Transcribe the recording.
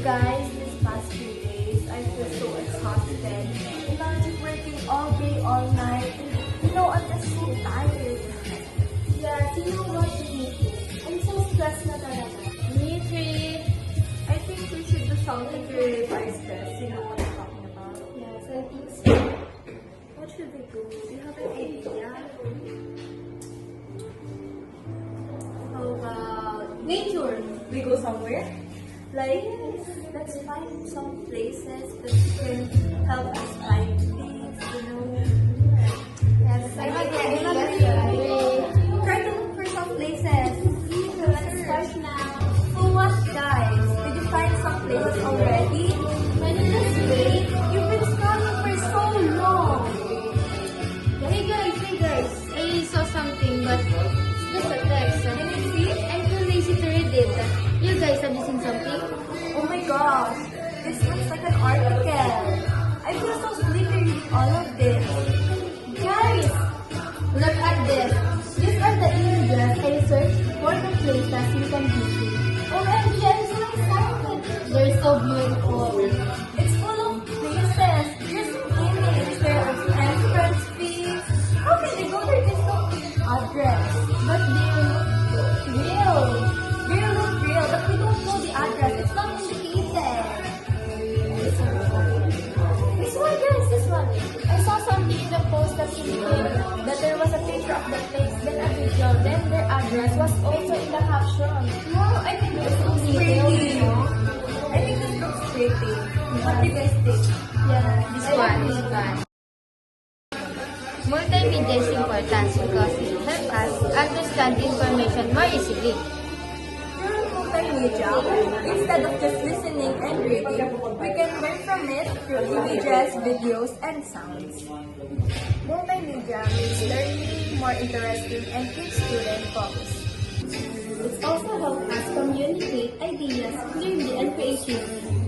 Guys, these past few days, I feel so exhausted. Imagine working all day, all night. I'm just so tired. Yes, you know what you need to. I'm so stressed na talaga. Me too. I think we should do something to relieve our stress. You know what I'm talking about? Yes, I think so. What should we do? Do you have an idea? How about Nature. we go somewhere? Like, let's find some places that can help us find things. Yes, I think Try to look for some places. let's start now. So what, guys? Did you find some places already? Can you just wait? You've been scrolling for so long. Hey guys, I saw something but it's just a text. Can you see? I'm too lazy to read it. You guys, have you seen something? Oh my gosh, this looks like an article. I feel so sleepy reading all of this. Guys, look at this. These are the images I searched for the places you can visit. OMG, I'm so excited. They're so beautiful. It's full of places. There's image. There are entrance fees. How can they go there? There's no address. But they look real. They look real, but we don't know the address. It's not indicated. This one, guys, this one. I saw something in the post that indicated that there was a picture of the place, then a video, then their address was also in the caption. Wow, I think this looks pretty. I think this looks pretty. What do you guys think? Yeah, This one. Multimedia is important because it helps us understand information more easily. Through multimedia, instead of just listening and reading, we can learn from it through images, videos, and sounds. Multimedia makes learning more interesting and keeps students focused. it also helps us communicate ideas clearly and creatively.